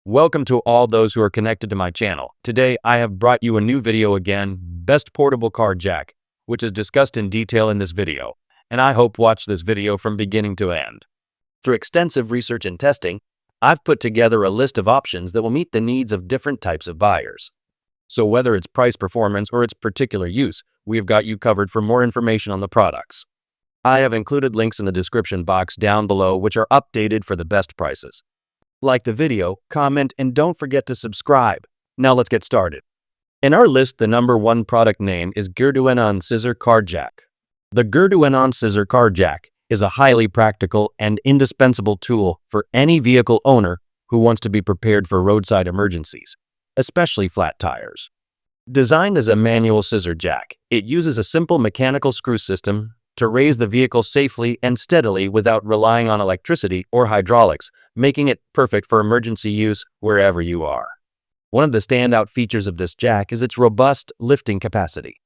Welcome to all those who are connected to my channel. Today I have brought you a new video again, Best Portable Car Jack, which is discussed in detail in this video, and I hope watch this video from beginning to end. Through extensive research and testing, I've put together a list of options that will meet the needs of different types of buyers. So whether it's price, performance, or its particular use, we've got you covered for more information on the products. I have included links in the description box down below which are updated for the best prices. Like the video, comment, and don't forget to subscribe. Now let's get started. In our list, the number one product name is Gurduenon Scissor Car Jack. The Gurduenon Scissor Car Jack is a highly practical and indispensable tool for any vehicle owner who wants to be prepared for roadside emergencies, especially flat tires. Designed as a manual scissor jack, it uses a simple mechanical screw system to raise the vehicle safely and steadily without relying on electricity or hydraulics, making it perfect for emergency use wherever you are. One of the standout features of this jack is its robust lifting capacity.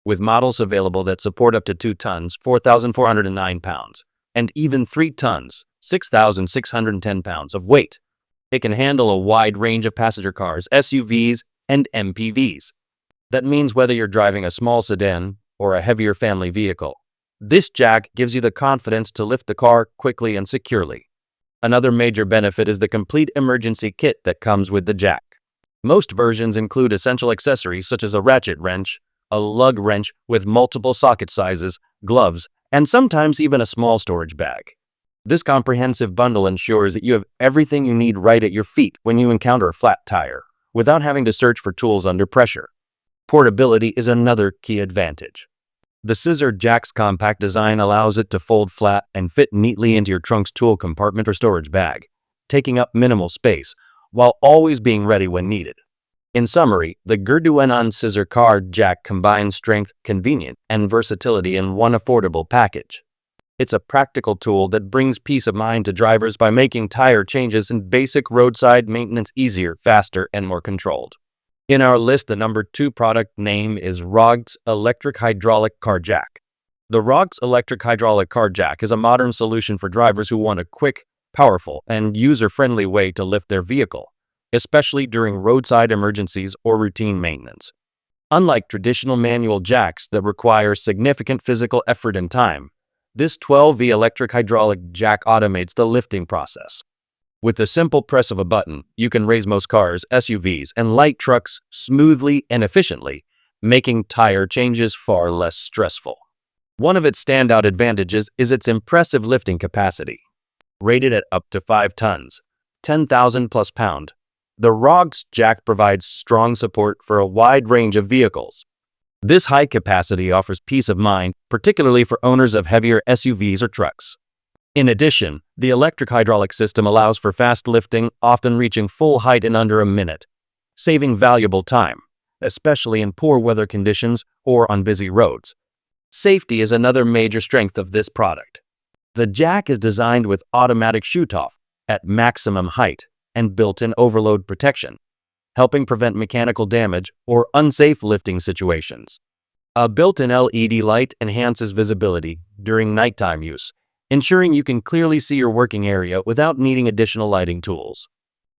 With models available that support up to 2 tons, 4,409 pounds, and even 3 tons, 6,610 pounds of weight, it can handle a wide range of passenger cars, SUVs, and MPVs. That means whether you're driving a small sedan or a heavier family vehicle, this jack gives you the confidence to lift the car quickly and securely. Another major benefit is the complete emergency kit that comes with the jack. Most versions include essential accessories such as a ratchet wrench, a lug wrench with multiple socket sizes, gloves, and sometimes even a small storage bag. This comprehensive bundle ensures that you have everything you need right at your feet when you encounter a flat tire, without having to search for tools under pressure. Portability is another key advantage. The Scissor Jack's compact design allows it to fold flat and fit neatly into your trunk's tool compartment or storage bag, taking up minimal space while always being ready when needed. In summary, the Gurduenon Scissor Car Jack combines strength, convenience, and versatility in one affordable package. It's a practical tool that brings peace of mind to drivers by making tire changes and basic roadside maintenance easier, faster, and more controlled. In our list, the number 2 product name is ROGTZ Electric Hydraulic Car Jack. The ROGTZ Electric Hydraulic Car Jack is a modern solution for drivers who want a quick, powerful, and user-friendly way to lift their vehicle, especially during roadside emergencies or routine maintenance. Unlike traditional manual jacks that require significant physical effort and time, this 12V electric hydraulic jack automates the lifting process. With the simple press of a button, you can raise most cars, SUVs, and light trucks smoothly and efficiently, making tire changes far less stressful. One of its standout advantages is its impressive lifting capacity. Rated at up to 5 tons, 10,000 plus pound, the ROGTZ jack provides strong support for a wide range of vehicles. This high capacity offers peace of mind, particularly for owners of heavier SUVs or trucks. In addition, the electric hydraulic system allows for fast lifting, often reaching full height in under a minute, saving valuable time, especially in poor weather conditions or on busy roads. Safety is another major strength of this product. The jack is designed with automatic shoot-off at maximum height and built-in overload protection, helping prevent mechanical damage or unsafe lifting situations. A built-in LED light enhances visibility during nighttime use, ensuring you can clearly see your working area without needing additional lighting tools.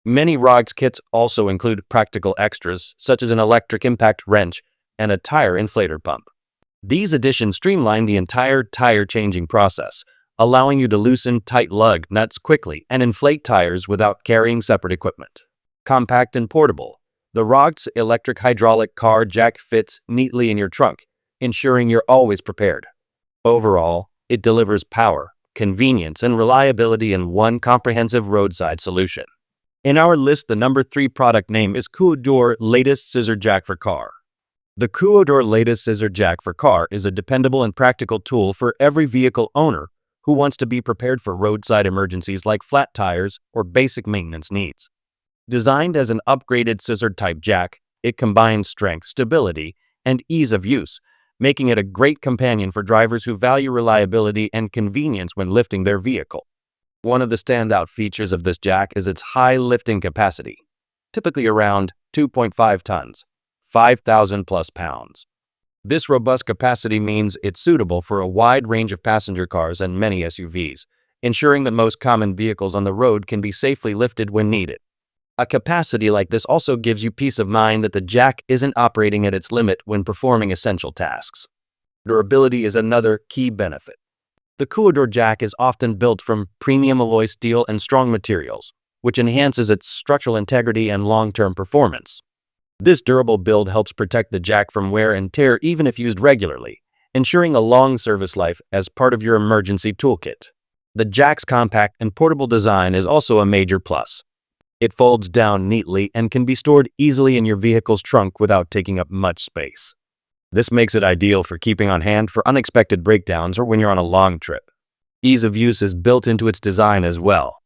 Many ROGTZ kits also include practical extras such as an electric impact wrench and a tire inflator pump. These additions streamline the entire tire changing process, allowing you to loosen tight lug nuts quickly and inflate tires without carrying separate equipment. Compact and portable, the ROGTZ Electric Hydraulic Car Jack fits neatly in your trunk, ensuring you're always prepared. Overall, it delivers power, convenience, and reliability in one comprehensive roadside solution. In our list, the number 3 product name is KUODIEOR Latest Scissor Jack for Car. The KUODIEOR Latest Scissor Jack for Car is a dependable and practical tool for every vehicle owner who wants to be prepared for roadside emergencies like flat tires or basic maintenance needs. Designed as an upgraded scissor-type jack, it combines strength, stability, and ease of use, making it a great companion for drivers who value reliability and convenience when lifting their vehicle. One of the standout features of this jack is its high lifting capacity, typically around 2.5 tons, 5,000 plus pounds. This robust capacity means it's suitable for a wide range of passenger cars and many SUVs, ensuring that most common vehicles on the road can be safely lifted when needed. A capacity like this also gives you peace of mind that the jack isn't operating at its limit when performing essential tasks. Durability is another key benefit. The KUODIOR jack is often built from premium alloy steel and strong materials, which enhances its structural integrity and long-term performance. This durable build helps protect the jack from wear and tear even if used regularly, ensuring a long service life as part of your emergency toolkit. The jack's compact and portable design is also a major plus. It folds down neatly and can be stored easily in your vehicle's trunk without taking up much space. This makes it ideal for keeping on hand for unexpected breakdowns or when you're on a long trip. Ease of use is built into its design as well.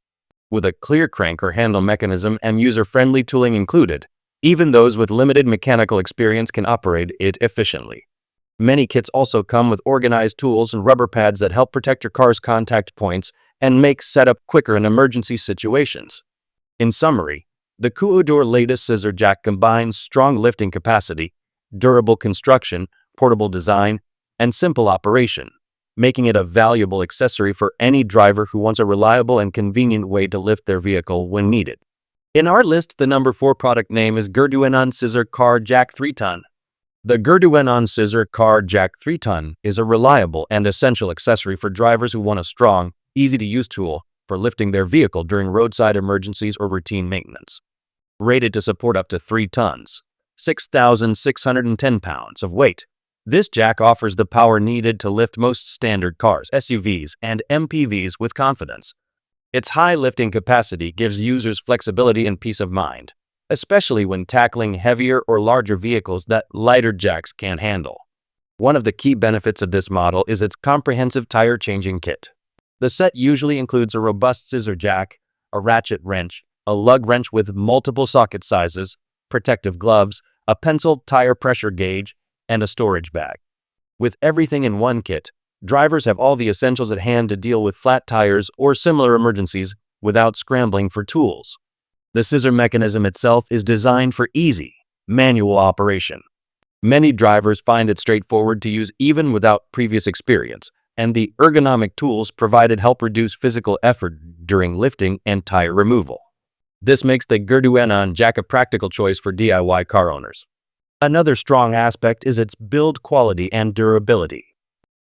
With a clear crank or handle mechanism and user-friendly tooling included, even those with limited mechanical experience can operate it efficiently. Many kits also come with organized tools and rubber pads that help protect your car's contact points and make setup quicker in emergency situations. In summary, the KUODIOR latest scissor jack combines strong lifting capacity, durable construction, portable design, and simple operation, making it a valuable accessory for any driver who wants a reliable and convenient way to lift their vehicle when needed. In our list, the number 4 product name is Gurduenon Scissor Car Jack 3-ton. The Gurduenon Scissor Car Jack 3-ton is a reliable and essential accessory for drivers who want a strong, easy-to-use tool for lifting their vehicle during roadside emergencies or routine maintenance. Rated to support up to 3 tons, 6,610 pounds of weight, this jack offers the power needed to lift most standard cars, SUVs, and MPVs with confidence. Its high lifting capacity gives users flexibility and peace of mind, especially when tackling heavier or larger vehicles that lighter jacks can't handle. One of the key benefits of this model is its comprehensive tire changing kit. The set usually includes a robust scissor jack, a ratchet wrench, a lug wrench with multiple socket sizes, protective gloves, a pencil tire pressure gauge, and a storage bag. With everything in one kit, drivers have all the essentials at hand to deal with flat tires or similar emergencies without scrambling for tools. The scissor mechanism itself is designed for easy, manual operation. Many drivers find it straightforward to use even without previous experience, and the ergonomic tools provided help reduce physical effort during lifting and tire removal. This makes the Gurduenon jack a practical choice for DIY car owners. Another strong aspect is its build quality and durability.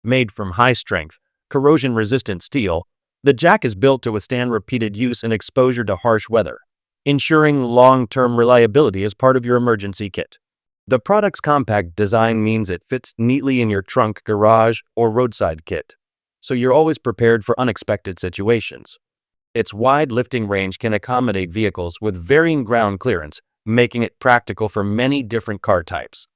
Made from high-strength, corrosion-resistant steel, the jack is built to withstand repeated use and exposure to harsh weather, ensuring long-term reliability as part of your emergency kit. The product's compact design means it fits neatly in your trunk, garage, or roadside kit, so you're always prepared for unexpected situations. Its wide lifting range can accommodate vehicles with varying ground clearance, making it practical for many different car types.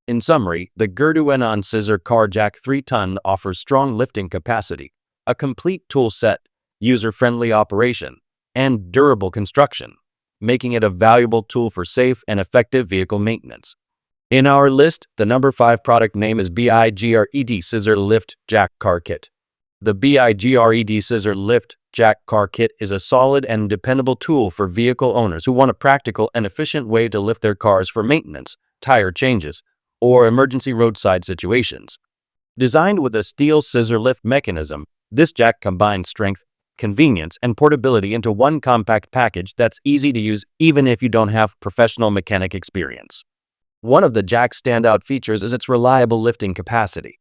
In summary, the Gurduenon Scissor Car Jack 3-ton offers strong lifting capacity, a complete tool set, user-friendly operation, and durable construction, making it a valuable tool for safe and effective vehicle maintenance. In our list, the number 5 product name is BIGRED Scissor Lift Jack Car Kit. The BIGRED Scissor Lift Jack Car Kit is a solid and dependable tool for vehicle owners who want a practical and efficient way to lift their cars for maintenance, tire changes, or emergency roadside situations. Designed with a steel scissor lift mechanism, this jack combines strength, convenience, and portability into one compact package that's easy to use even if you don't have professional mechanic experience. One of the jack's standout features is its reliable lifting capacity.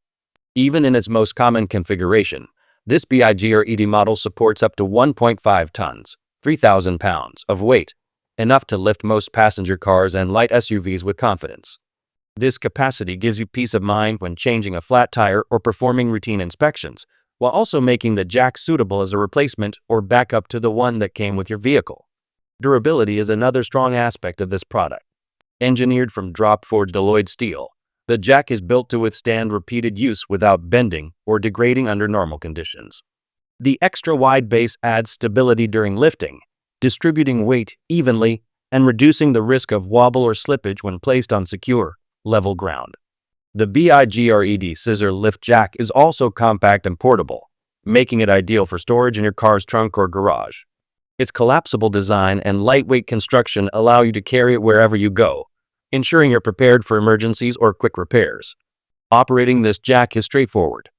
Even in its most common configuration, this BIGRED model supports up to 1.5 tons, 3,000 pounds of weight, enough to lift most passenger cars and light SUVs with confidence. This capacity gives you peace of mind when changing a flat tire or performing routine inspections, while also making the jack suitable as a replacement or backup to the one that came with your vehicle. Durability is another strong aspect of this product. Engineered from drop-forged alloyed steel, the jack is built to withstand repeated use without bending or degrading under normal conditions. The extra-wide base adds stability during lifting, distributing weight evenly and reducing the risk of wobble or slippage when placed on secure, level ground. The BIGRED Scissor Lift Jack is also compact and portable, making it ideal for storage in your car's trunk or garage. Its collapsible design and lightweight construction allow you to carry it wherever you go, ensuring you're prepared for emergencies or quick repairs. Operating this jack is straightforward.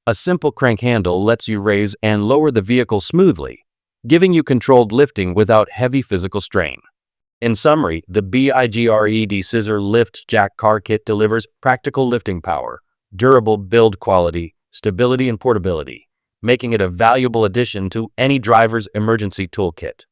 A simple crank handle lets you raise and lower the vehicle smoothly, giving you controlled lifting without heavy physical strain. In summary, the BIGRED Scissor Lift Jack Car Kit delivers practical lifting power, durable build quality, stability and portability, making it a valuable addition to any driver's emergency toolkit.